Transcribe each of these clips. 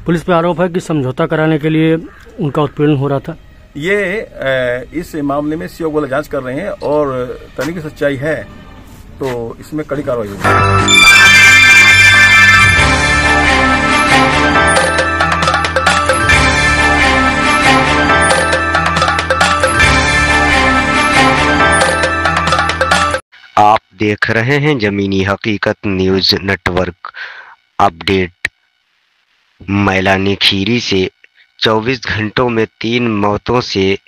Police पे आरोप है कि समझौता कराने के लिए उनका उत्पीड़न हो रहा था। ये इस मामले में सीओ बोला जांच कर रहे हैं और तनिक सच्चाई है तो इसमें कड़ी कार्रवाई होगी। आप देख रहे हैं जमीनी हकीकत news network update. Mailani Kheri से 24 घंटों में 3 मौतों से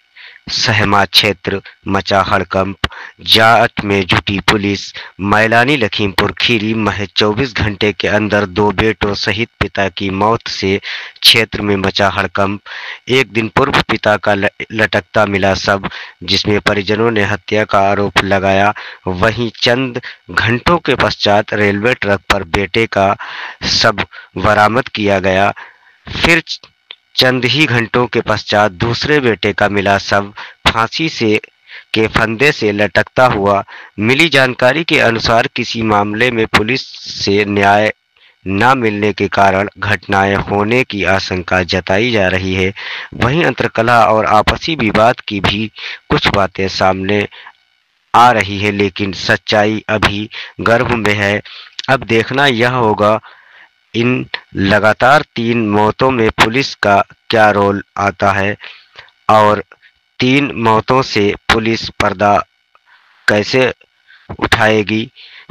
सहमा क्षेत्र मचा हड़कंप। जांच में जुटी पुलिस। मैलानी लखीमपुर खीरी महज 24 घंटे के अंदर 2 बेटों सहित पिता की मौत से क्षेत्र में मचा हड़कंप। एक दिन पूर्व पिता का लटकता मिला शव, जिसमें परिजनों ने हत्या का आरोप लगाया। वहीं चंद घंटों के पश्चात रेलवे ट्रैक पर बेटे का शव बरामद किया गया। फिर चंद ही घंटों के पश्चात दूसरे बेटे का मिला शव फांसी के फंदे से लटकता हुआ। मिली जानकारी के अनुसार किसी मामले में पुलिस से न्याय न मिलने के कारण घटनाएं होने की आशंका जताई जा रही है। वहीं अंतरकलह और आपसी विवाद की भी कुछ बातें सामने आ रही है, लेकिन सच्चाई अभी गर्भ में है। अब देखना यह होगा इन लगातार 3 मौतों में पुलिस का क्या रोल आता है और 3 मौतों से पुलिस पर्दा कैसे उठाएगी।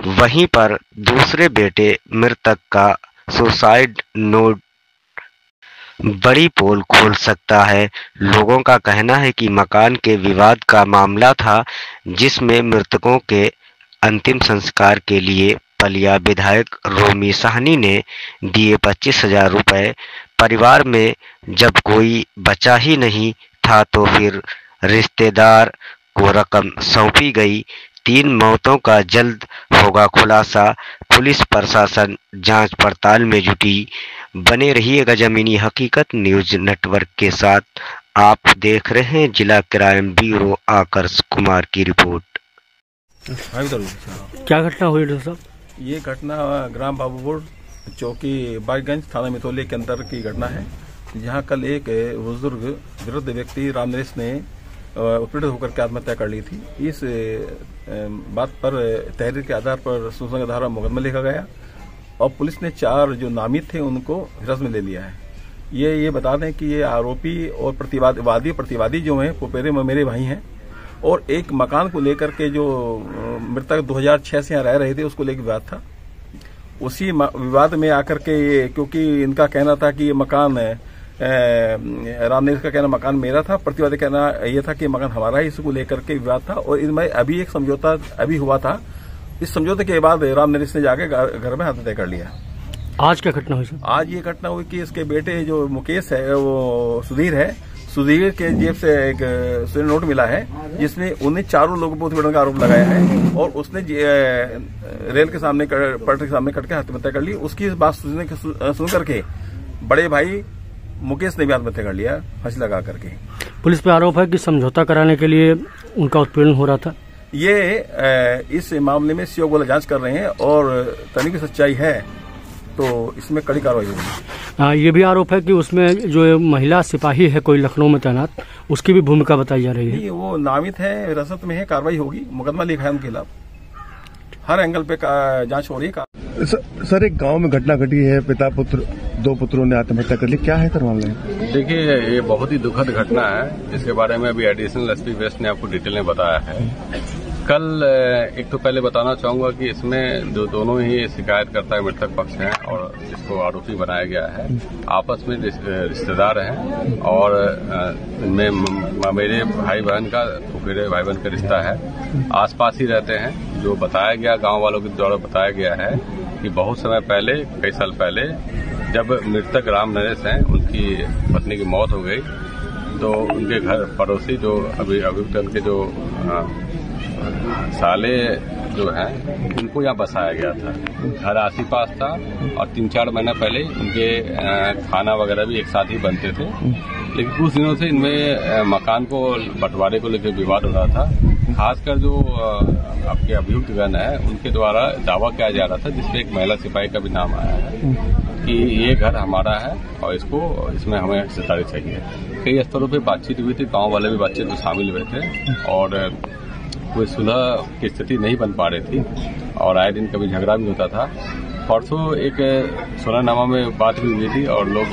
वहीं पर दूसरे बेटे मृतक का सुसाइड नोट बड़ी पोल खोल सकता है। लोगों का कहना है कि मकान के विवाद का मामला था, जिसमें मृतकों के अंतिम संस्कार के लिए पलिया विधायक रोमी साहनी ने दिए 25,000 रुपए। परिवार में जब कोई बचा ही नहीं था तो फिर रिश्तेदार को रकम सौंपी गई। 3 मौतों का जल्द होगा खुलासा। पुलिस प्रशासन जांच पड़ताल में जुटी। बने रहिएगा जमीनी हकीकत न्यूज नेटवर्क के साथ। आप देख रहे हैं जिला क्राइम ब्यूरो आकर्ष कुमार की रिपोर्ट। क्या घटना हुई डॉक्टर साहब? ये घटना ग्राम बाबूपुर चौकी बागगंज थाना मितौली के अंदर की घटना है, जहां कल एक बुजुर्ग वृद्ध व्यक्ति रामनरेश ने उत्पीड़ित होकर के आत्महत्या कर ली थी। इस बात पर तहरीर के आधार पर सूचना धारा मुकदमा लिखा गया और पुलिस ने 4 जो नामित थे उनको हिरासत में ले लिया है। ये बता दें कि ये आरोपी और प्रतिवादी जो हैं पुपेरे मेरे भाई हैं और एक मकान को लेकर के जो मृतक 2006 से यहाँ रह रहे थे उसको लेकर विवाद था। उसी विवाद में आकर के ये, क्योंकि इनका कहना था कि ये मकान रामनरेश का कहना मकान मेरा था, प्रतिवादी कहना ये था कि मकान हमारा है, इसको लेकर के विवाद था और इनमें अभी एक समझौता अभी हुआ था। इस समझौते के बाद रामनरेश ने जाके घर में आत्महत्या कर लिया। आज क्या घटना हुई? आज ये घटना हुई कि इसके बेटे जो मुकेश है वो सुधीर है, सुधीर के जेब से एक नोट मिला है जिसमें उन्हें 4 लोगों पर उत्पीड़न का आरोप लगाया है और उसने रेल के सामने पटरी के सामने कट के आत्महत्या कर ली। उसकी बात सुन करके बड़े भाई मुकेश ने भी आत्महत्या कर लिया फांसी लगा करके। पुलिस पे आरोप है कि समझौता कराने के लिए उनका उत्पीड़न हो रहा था। ये इस मामले में सीओ बोला जांच कर रहे हैं और तनिक सच्चाई है तो इसमें कड़ी कार्रवाई होगी। ये भी आरोप है कि उसमें जो महिला सिपाही है कोई लखनऊ में तैनात, उसकी भी भूमिका बताई जा रही है। वो नामित है, हिरासत में है, कार्रवाई होगी, मुकदमा लिखा है उनके खिलाफ। हर एंगल पे जांच हो रही है। सर एक गांव में घटना घटी है, पिता पुत्र 2 पुत्रों ने आत्महत्या कर ली, क्या है सर मामला? देखिए ये बहुत ही दुखद घटना है, जिसके बारे में अभी एडिशनल एसपी वेस्ट ने आपको डिटेल में बताया है। कल एक तो पहले बताना चाहूंगा कि इसमें जो दोनों ही शिकायतकर्ता मृतक पक्ष हैं और जिसको आरोपी बनाया गया है आपस में रिश्तेदार हैं और इनमें मेरे भाई बहन का फुफेरे भाई बहन का रिश्ता है, आसपास ही रहते हैं। जो बताया गया गांव वालों के द्वारा बताया गया है कि बहुत समय पहले, कई साल पहले जब मृतक रामनरेश हैं उनकी पत्नी की मौत हो गई तो उनके घर पड़ोसी जो अभी उनके जो साले जो हैं उनको यहाँ बसाया गया था। घर आसी पास था और 3-4 महीना पहले उनके खाना वगैरह भी एक साथ ही बनते थे, लेकिन कुछ दिनों से इनमें मकान को बंटवारे को लेकर विवाद हो रहा था। खासकर जो आपके अभियुक्तगण है उनके द्वारा दावा किया जा रहा था, जिसमें एक महिला सिपाही का भी नाम आया है। कि ये घर हमारा है और इसमें हमें हिस्सेदारी चाहिए। कई स्तरों पे बातचीत हुई थी, गांव वाले भी बातचीत में शामिल हुए थे और कोई सुलह की स्थिति नहीं बन पा रही थी और आए दिन कभी झगड़ा भी होता था। परसों एक सुलहनामा में बात भी हुई थी और लोग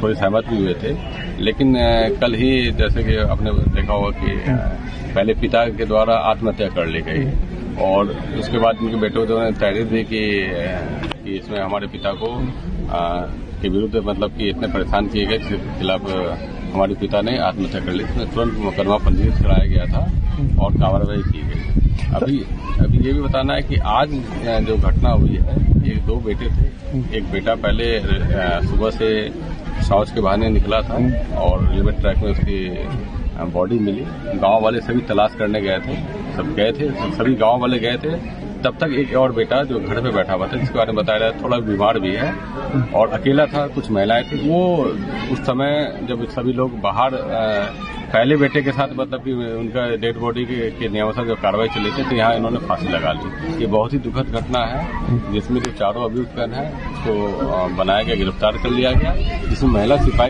थोड़ी सहमत भी हुए थे, लेकिन कल ही जैसे कि आपने देखा होगा कि पहले पिता के द्वारा आत्महत्या कर ली गई और उसके बाद उनके बेटों ने तहरीर दी कि इसमें हमारे पिता को के विरुद्ध मतलब कि इतने परेशान किए गए जिसके खिलाफ हमारे पिता ने आत्महत्या कर ली। इसमें तुरंत मुकदमा पंजीकृत कराया गया था और कार्रवाई की गई। अभी ये भी बताना है कि आज जो घटना हुई है, ये 2 बेटे थे। एक बेटा पहले सुबह से शौच के बहाने निकला था और रेलवे ट्रैक में उसकी बॉडी मिली। गांव वाले सभी तलाश करने गए थे, सभी गांव वाले गए थे। तब तक एक और बेटा जो घर पे बैठा हुआ था, जिसके बारे में बताया रहा थोड़ा बीमार भी है और अकेला था, कुछ महिलाएं थी। वो उस समय जब सभी लोग बाहर पहले बेटे के साथ मतलब कि उनका डेड बॉडी के नियमानुसार जो कार्रवाई चली थी, तो यहाँ इन्होंने फांसी लगा ली। ये बहुत ही दुखद घटना है जिसमें जो चारों अभियुक्त हैं उसको बनाया गया, गिरफ्तार कर लिया गया, जिसमें महिला सिपाही